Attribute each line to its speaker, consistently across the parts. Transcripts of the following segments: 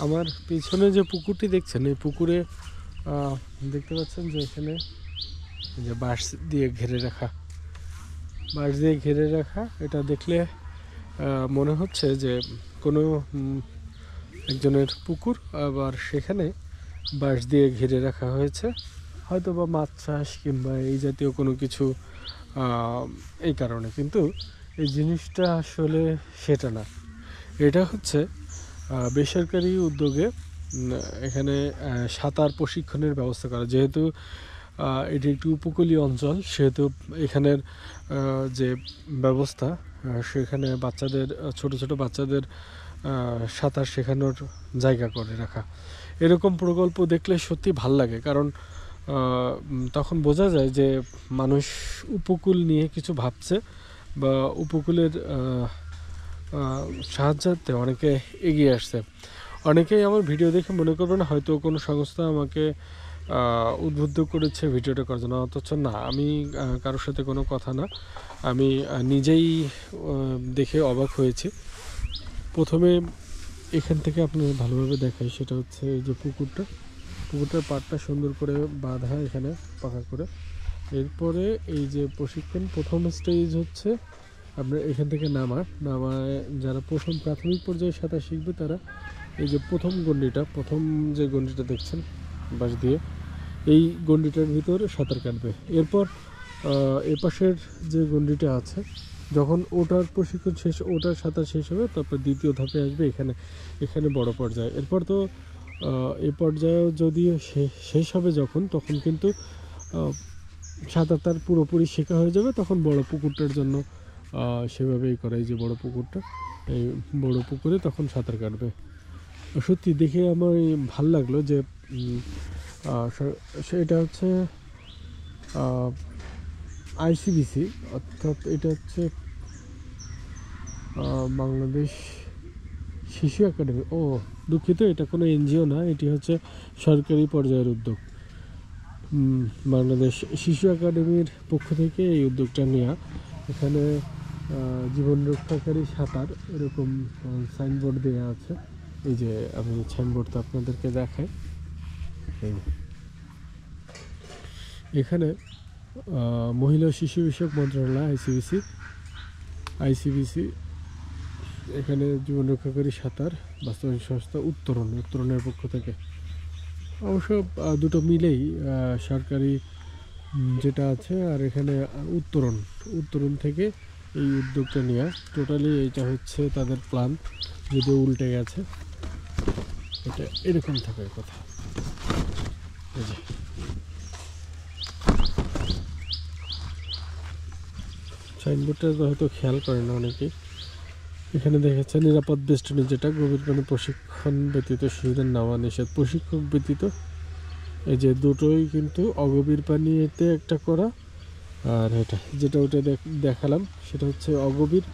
Speaker 1: আমার পিছনে যে পুকুরটি দেখছেন, এই পুকুরে দেখতে পাচ্ছেন যে এখানে যে বাঁশ দিয়ে ঘিরে রাখা এটা দেখলে মনে হচ্ছে যে কোনো একজনের পুকুর, আবার সেখানে বাঁশ দিয়ে ঘিরে রাখা হয়েছে, হয়তো বা মাছ চাষ কিংবা এই জাতীয় কোনো কিছু, এই কারণে। কিন্তু এই জিনিসটা আসলে সেটা না, এটা হচ্ছে বেসরকারি উদ্যোগে এখানে সাঁতার প্রশিক্ষণের ব্যবস্থা করা। যেহেতু এটি একটি উপকূলীয় অঞ্চল, সেহেতু এখানের যে ব্যবস্থা, সেখানে বাচ্চাদের, ছোট ছোট বাচ্চাদের সাঁতার শেখানোর জায়গা করে রাখা। এরকম প্রকল্প দেখলে সত্যি ভাল লাগে, কারণ তখন বোঝা যায় যে মানুষ উপকূল নিয়ে কিছু ভাবছে, বা উপকূলের সাহায্যার্থে অনেকে এগিয়ে আসছে। অনেকেই আমার ভিডিও দেখে মনে করবেন হয়তো কোনো সংস্থা আমাকে উদ্বুদ্ধ করেছে ভিডিওটা করার জন্য, অথচ না, আমি কারোর সাথে কোনো কথা না, আমি নিজেই দেখে অবাক হয়েছি। প্রথমে এখান থেকে আপনাদের ভালোভাবে দেখাই, সেটা হচ্ছে এই যে পুকুরটার পাড়টা সুন্দর করে বাঁধা এখানে পাকা করে। এরপরে এই যে প্রশিক্ষণ প্রথম স্টেজ হচ্ছে আপনার এখান থেকে নামায় যারা প্রথম প্রাথমিক পর্যায়ে সাঁতার শিখবে তারা এই যে প্রথম যে গণ্ডিটা দেখছেন বাঁশ দিয়ে, এই গণ্ডিটার ভিতরে সাঁতার কাটবে। এরপর এপাশের যে গণ্ডিটা আছে, যখন ওটার প্রশিক্ষণ শেষ, ওটার সাঁতার শেষ হবে, তারপর দ্বিতীয় ধাপে আসবে এখানে বড় পর্যায়ে। এরপর তো এই পর্যায়েও যদি শেষ হবে তখন কিন্তু সাঁতার তার পুরোপুরি শেখা হয়ে যাবে। তখন বড় পুকুরটার জন্য সেভাবেই করে, এই যে বড় পুকুরটা, এই বড় পুকুরে তখন সাঁতার কাটবে। সত্যি দেখে আমার ভাল লাগলো যে সেটা হচ্ছে আইসিবিসি, অর্থাৎ এটা হচ্ছে বাংলাদেশ শিশু একাডেমি। দুঃখিত, এটা কোনো এনজিও না, এটি হচ্ছে সরকারি পর্যায়ের উদ্যোগ। বাংলাদেশ শিশু একাডেমির পক্ষ থেকে এই উদ্যোগটা নেওয়া। এখানে জীবন রক্ষাকারী সাঁতার এরকম সাইনবোর্ড দেওয়া আছে। এই যে আমি সাইনবোর্ডটা আপনাদেরকে দেখাই। এখানে মহিলা শিশু বিষয়ক মন্ত্রণালয় আইসিবিসি এখানে জীবন রক্ষাকারী সাঁতার বাস্তবায়ন সংস্থা উত্তরণের পক্ষ থেকে। অবশ্য দুটো মিলেই সরকারি যেটা আছে, আর এখানে উত্তরণ থেকে এই উদ্যোগটা নেওয়া। টোটালি এইটা হচ্ছে তাদের প্ল্যান, যদিও উল্টে গেছে, এটা এরকম থাকার কথা। এই যে সাইনবোর্ডটা হয়তো খেয়াল করে না অনেকেই। এখানে দেখাচ্ছে নিরাপদ বেষ্টনী, যেটা গভীর পানি প্রশিক্ষণ ব্যতীত শিশুদের নামা নিষেধ, প্রশিক্ষক ব্যতীত। এই যে দুটোই কিন্তু অগভীর পানিতে একটা করা, আর ওটা দেখালাম সেটা হচ্ছে অগভীর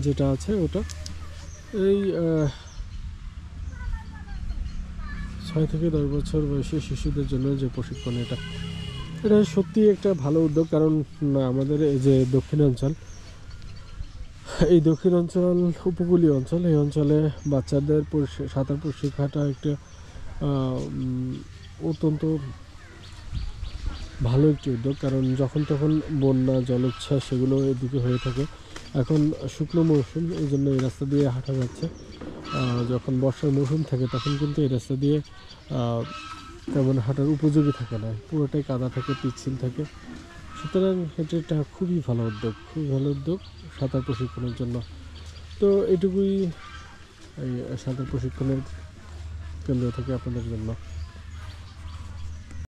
Speaker 1: যেটা আছে ওটা। এই 6 থেকে 10 বছর বয়সী শিশুদের জন্য যে প্রশিক্ষণ, এটা সত্যি একটা ভালো উদ্যোগ। কারণ আমাদের এই যে এই দক্ষিণ অঞ্চল উপকূলীয় অঞ্চল, এই অঞ্চলে বাচ্চাদের সাঁতার প্রশিক্ষাটা একটা অত্যন্ত ভালো একটি উদ্যোগ। কারণ যখন তখন বন্যা, জলোচ্ছ্বাস সেগুলো এদিকে হয়ে থাকে। এখন শুকনো মৌসুম, এই জন্য এই রাস্তা দিয়ে হাঁটা যাচ্ছে। যখন বর্ষার মৌসুম থাকে তখন কিন্তু এই রাস্তা দিয়ে তেমন হাঁটার উপযোগী থাকে না, পুরোটাই কাদা থাকে, পিচ্ছিল থাকে। সুতরাং এটা খুবই ভালো উদ্যোগ সাঁতার প্রশিক্ষণের জন্য। তো এটুকুই এই সাঁতার প্রশিক্ষণের কেন্দ্র থেকে আপনাদের জন্য।